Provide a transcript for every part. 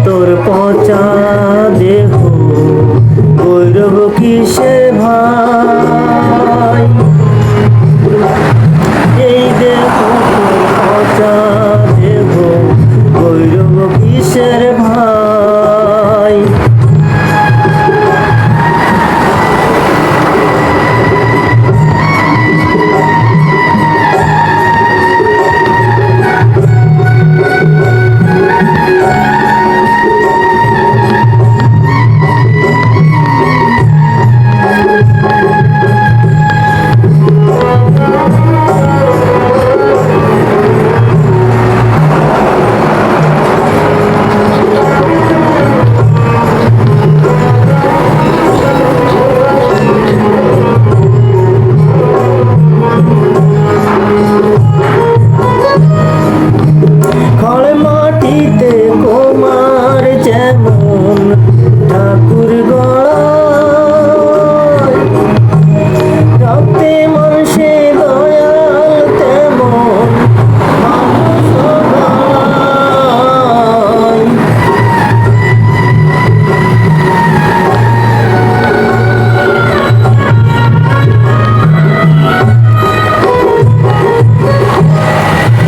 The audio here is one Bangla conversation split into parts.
তোর পচা দেহ গৌরব কিসে ভাই, এই দেহ তোর পচা দেহ গৌরব কিসের ভাই। ঠাকুর গড়ায় রক্তে মানুষে দয়াল তেমন মানুষ গড়ায়।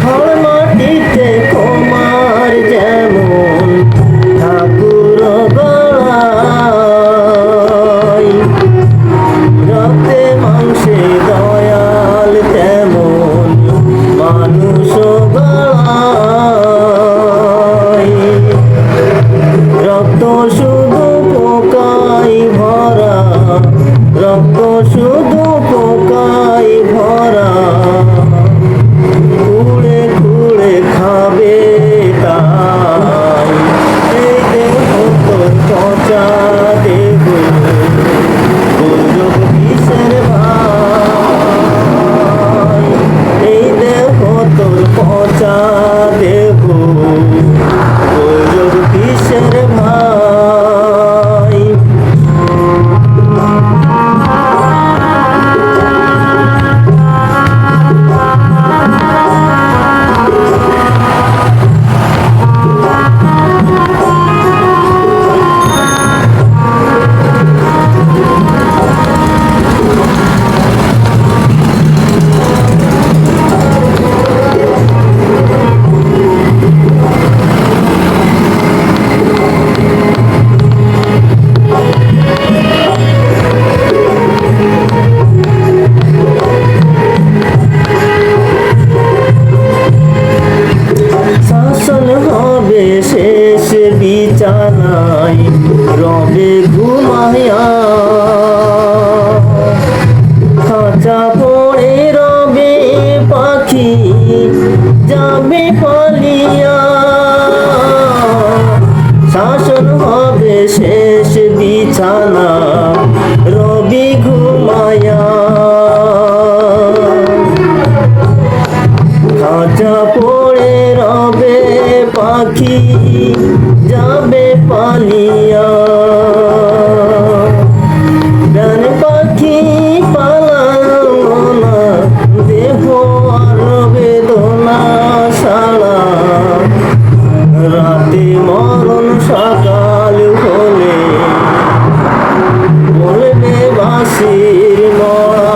খড় মাটিতে কুমার যেমন ঠাকুর রক্তে মাংসে দয়াল তেমন মানুষ গড়ায়। রক্ত শুধু পোকাই ভরা, রক্ত শুধু পোকাই ভরা, কুড়ে কুড়ে খাবে তাই। এই দেহ তোর পচা দেহ গৌরব কিসের ভাই, এই দেহ তোর পচা দেহ গৌরব কিসের ভাই। হবে শেষ বিছানায় রবে ঘুমাইয়া, খাঁচা পড়ে রবে পাখি যাবে পালিয়া। শাসন হবে শেষ বিছানা রবি ঘুমাইয়া, খাঁচা পড়ে রবে পাখি যাবে পালিয়া। ডান পাখি পালানো না, দেহ আর বেদনা ছাড়া, রাতে মরণ সকাল হলে বলবে বাঁশির মরা।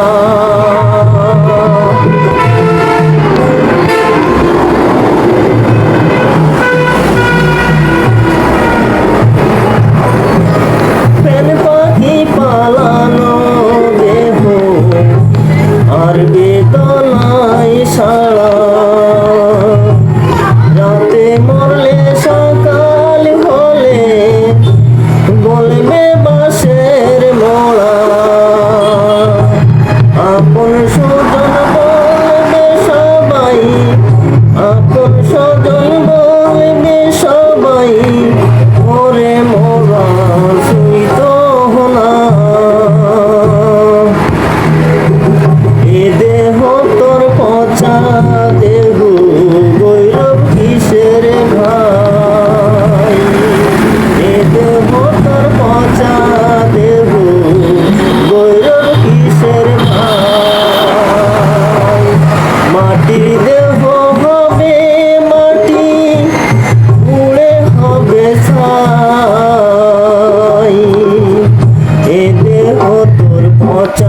পালানো দেহ আর বেদনায় সারা, রাতে মরলে সকাল হলে বলবে বাঁশের মোড়া। আপন স্বজন বলবে সবাই, আপন স্বজন বলবে সবাই, ওরে মোরা সুইত না। এ দেহ তোর পচা দেহ গৌরব কিসের ভাই, এ দেহ তোর পচা দেহ গৌরব কিসের ভাই। মাটির দেহ হবে মাটি পচা